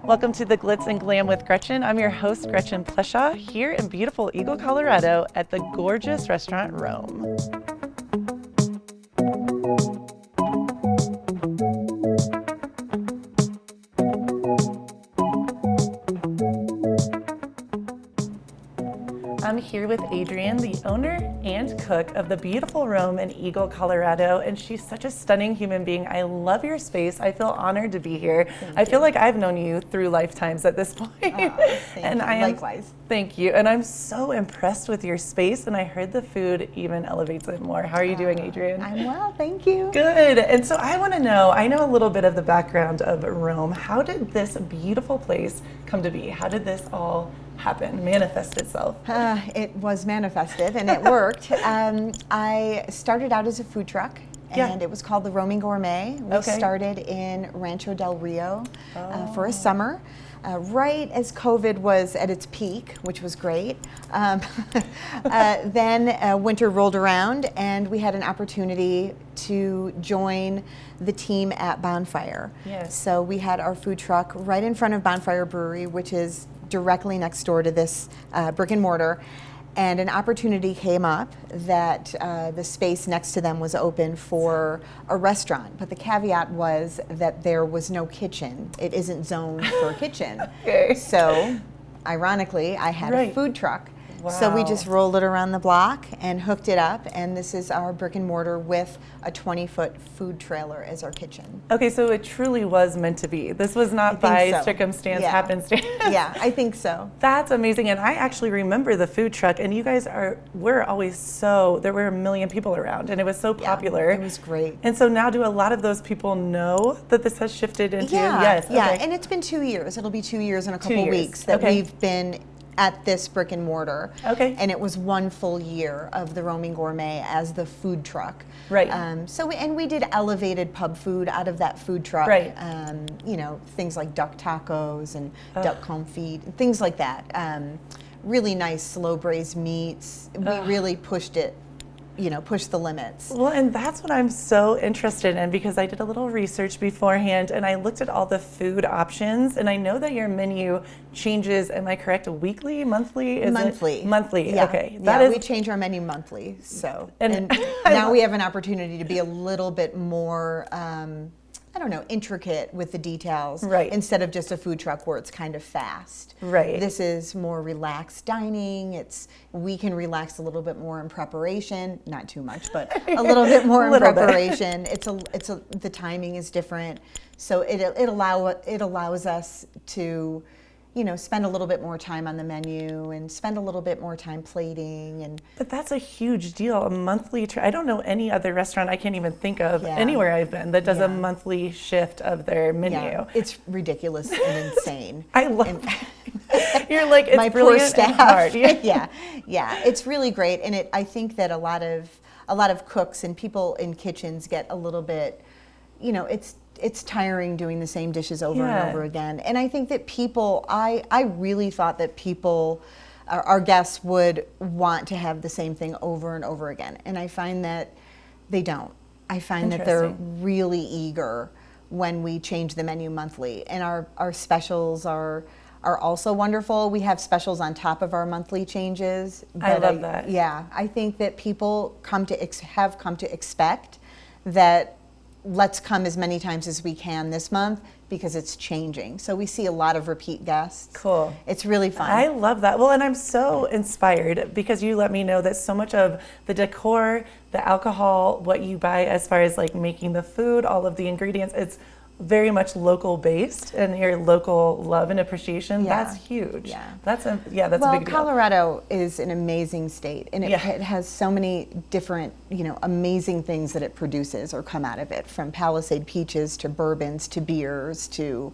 Welcome to the Glitz and Glam with Gretchen. I'm your host, Gretchen Pleshaw, here in beautiful Eagle, Colorado at the gorgeous restaurant Rome. I'm here with Adrienne, the owner and cook of the beautiful Rome in Eagle, Colorado, and she's such a stunning human being. I love your space. I feel honored to be here. I feel like I've known you through lifetimes at this point. And likewise. Thank you. And I'm so impressed with your space, and I heard the food even elevates it more. How are you doing, Adrienne? I'm well, thank you. Good. And so I want to know, I know a little bit of the background of Rome. How did this beautiful place come to be? How did this all happen, manifest itself? It was manifested and it worked. I started out as a food truck and it was called the Roaming Gourmet. We started in Rancho Del Rio for a summer. Right as COVID was at its peak, which was great. Then winter rolled around and we had an opportunity to join the team at Bonfire. Yes. So we had our food truck right in front of Bonfire Brewery, which is directly next door to this brick and mortar. And an opportunity came up that the space next to them was open for a restaurant. But the caveat was that there was no kitchen. It isn't zoned for a kitchen. So, ironically, I had a food truck. Wow. So we just rolled it around the block and hooked it up. And this is our brick and mortar with a 20-foot food trailer as our kitchen. Okay, so it truly was meant to be. This was not by circumstance, happenstance. Yeah, I think so. That's amazing. And I actually remember the food truck, and you guys were always there were a million people around, and it was so popular. It was great. And so now do a lot of those people know that this has shifted into? Yes. Yeah, and it's been 2 years. It'll be 2 years in a couple weeks that we've been at this brick and mortar. And it was 1 full year of the Roaming Gourmet as the food truck. Right. We did elevated pub food out of that food truck. Right. You know, things like duck tacos and duck confit, things like that. Really nice slow braised meats. We really pushed it. Push the limits. Well, and that's what I'm so interested in, because I did a little research beforehand and I looked at all the food options, and I know that your menu changes, am I correct, weekly, monthly? Monthly. Monthly, yeah. Okay. We change our menu monthly, so. And now we have an opportunity to be a little bit more, intricate with the details. Right. Instead of just a food truck where it's kind of fast. Right. This is more relaxed dining. We can relax a little bit more in preparation, not too much, but a little bit more in preparation. The timing is different, so it allows us to, spend a little bit more time on the menu and spend a little bit more time plating. But that's a huge deal, a monthly, I don't know any other restaurant, I can't even think of anywhere I've been that does a monthly shift of their menu. Yeah, it's ridiculous and insane. I love it. You're like, it's my brilliant poor staff. And hard. Yeah, it's really great. And I think that a lot of cooks and people in kitchens get a little bit, it's tiring doing the same dishes over and over again. And I think that I really thought that our guests would want to have the same thing over and over again. And I find that they don't. I find that they're really eager when we change the menu monthly. And our specials are also wonderful. We have specials on top of our monthly changes. I love that. Yeah, I think that people have come to expect that let's come as many times as we can this month because it's changing. So we see a lot of repeat guests. Cool. It's really fun. I love that. Well, and I'm so inspired because you let me know that so much of the decor, the alcohol, what you buy as far as like making the food, all of the ingredients, it's very much local based, and your local love and appreciation, that's huge. That's a big deal. Colorado is an amazing state, and it has so many different, amazing things that it produces or come out of it, from Palisade peaches to bourbons to beers to,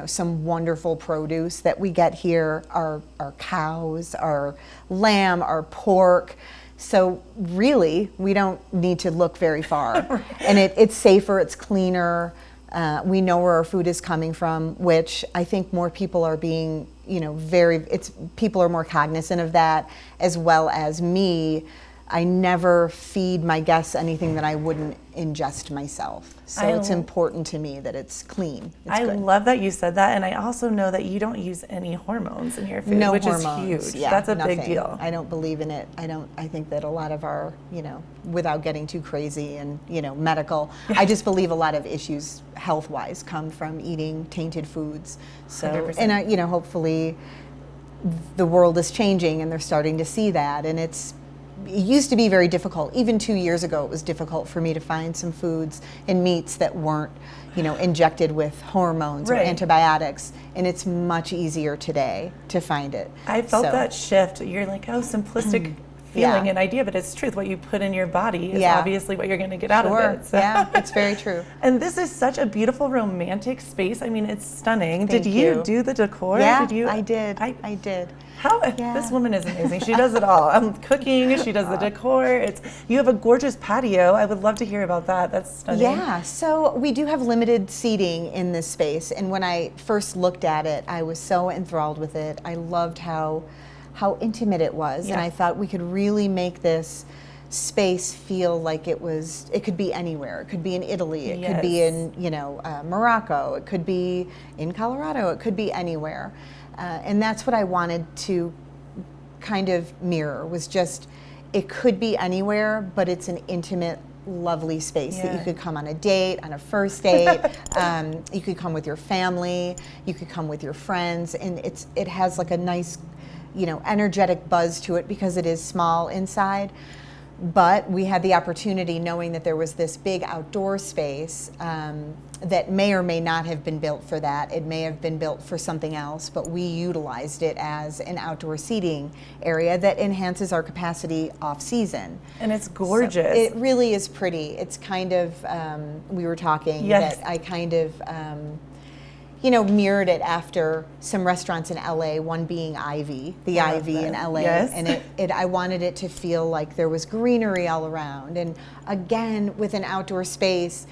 some wonderful produce that we get here, our cows, our lamb, our pork. So really, we don't need to look very far. And it's safer, it's cleaner. We know where our food is coming from, which I think more people are being, people are more cognizant of that, as well as me. I never feed my guests anything that I wouldn't ingest myself. So it's important to me that it's clean. It's good. Love that you said that, and I also know that you don't use any hormones in your food, No which hormones. is huge. Yeah, That's a nothing. big deal. I don't believe in it. I think that a lot of our, without getting too crazy and, medical, I just believe a lot of issues health-wise come from eating tainted foods. So, 100%. and hopefully the world is changing and they're starting to see that, and it used to be very difficult. Even 2 years ago, it was difficult for me to find some foods and meats that weren't, injected with hormones or antibiotics. And it's much easier today to find it. I felt that shift. You're like, oh, simplistic feeling and idea, but it's truth. What you put in your body is obviously what you're going to get out of it. So. Yeah, it's very true. And this is such a beautiful, romantic space. I mean, it's stunning. Thank Did you you. do the decor? Yeah, Did you? I did. I did. This woman is amazing. She does it all. Cooking, she does the decor. You have a gorgeous patio. I would love to hear about that. That's stunning. Yeah, so we do have limited seating in this space, and when I first looked at it, I was so enthralled with it. I loved how intimate it was, and I thought we could really make this space feel like it could be anywhere. It could be in Italy, it could be in Morocco, it could be in Colorado, it could be anywhere. And that's what I wanted to kind of mirror, was just, it could be anywhere, but it's an intimate, lovely space that you could come on a date, on a first date. You could come with your family, you could come with your friends, and it has like a nice, energetic buzz to it because it is small inside. But we had the opportunity, knowing that there was this big outdoor space that may or may not have been built for that. It may have been built for something else, but we utilized it as an outdoor seating area that enhances our capacity off season. And it's gorgeous. So it really is pretty. It's kind of, we were talking that I kind of, mirrored it after some restaurants in LA, one being Ivy, the Ivy in LA. Yes. And I wanted it to feel like there was greenery all around. And again, with an outdoor space,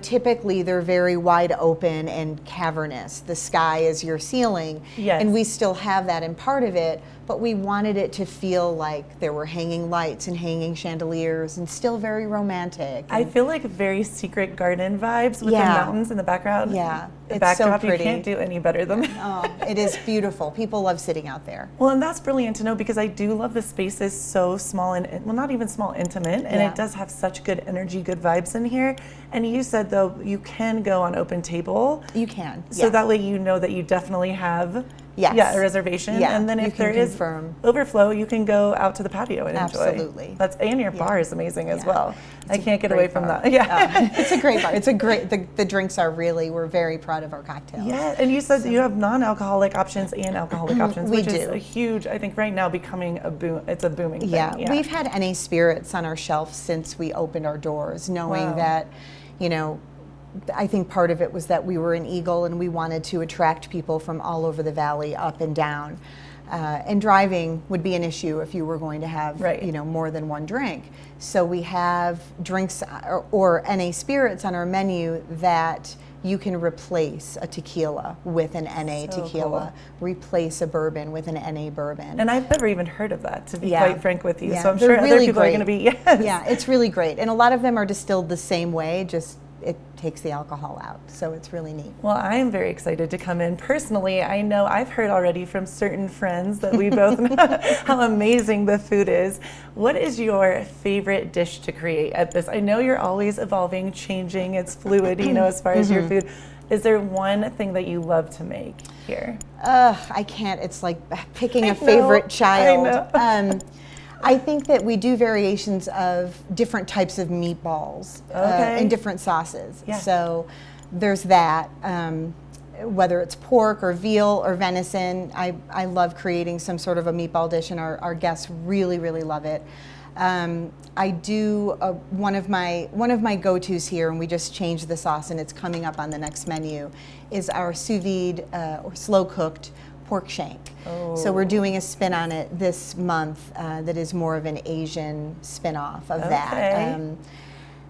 typically they're very wide open and cavernous. The sky is your ceiling. Yes. And we still have that in part of it, but we wanted it to feel like there were hanging lights and hanging chandeliers and still very romantic. I feel like very secret garden vibes with the mountains in the background. Yeah, the it's backdrop, so pretty. You can't do any better than that. Oh, it is beautiful. People love sitting out there. Well, and that's brilliant to know, because I do love the spaces so small and, well, not even small, intimate, and it does have such good energy, good vibes in here. And you said, though, you can go on open table. You can. So that way you know that you definitely have a reservation. Yeah, and then if there is overflow, you can go out to the patio and enjoy. Absolutely. And your bar is amazing as well. I can't get away from that. Yeah. It's a great bar. The drinks we're very proud of our cocktails. Yeah, and you said you have non-alcoholic options and alcoholic options, We which do. is a huge, I think right now becoming a boom. It's a booming thing. Yeah, we've had NA spirits on our shelf since we opened our doors, knowing that, I think part of it was that we were an Eagle and we wanted to attract people from all over the valley, up and down. And driving would be an issue if you were going to have, more than one drink. So we have drinks or NA spirits on our menu that you can replace a tequila with an NA tequila, replace a bourbon with an NA bourbon. And I've never even heard of that, to be quite frank with you. Yeah. So I'm sure really other people great. are going to be, Yeah, it's really great. And a lot of them are distilled the same way, just it takes the alcohol out. So it's really neat. Well, I am very excited to come in. Personally, I know I've heard already from certain friends that we both know how amazing the food is. What is your favorite dish to create at this? I know you're always evolving, changing, it's fluid, as far as your food. Is there one thing that you love to make here? I can't. It's like picking a favorite child. I know. I think that we do variations of different types of meatballs and different sauces. Yeah. So there's that. Whether it's pork or veal or venison, I love creating some sort of a meatball dish, and our guests really, really love it. I do one of my go-tos here, and we just changed the sauce, and it's coming up on the next menu, is our sous vide or slow cooked pork shank. So we're doing a spin on it this month that is more of an Asian spin-off of that.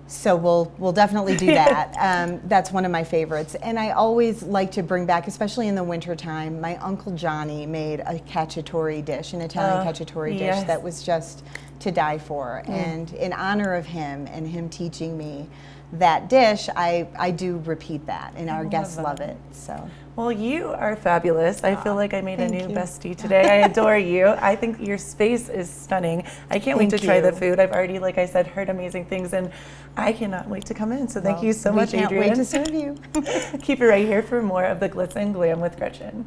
So we'll definitely do that. That's one of my favorites. And I always like to bring back, especially in the wintertime, my Uncle Johnny made a cacciatore dish, an Italian cacciatore dish that was just to die for. And in honor of him and him teaching me that dish, I do repeat that, and our guests love it. So. Well, you are fabulous. I feel like I made a new thank you. bestie today. I adore you. I think your space is stunning. I can't wait to try the food. I've already, like I said, heard amazing things, and I cannot wait to come in. So thank you so much, Adrienne. We can't wait to serve you. Keep it right here for more of the Glitz and Glam with Gretchen.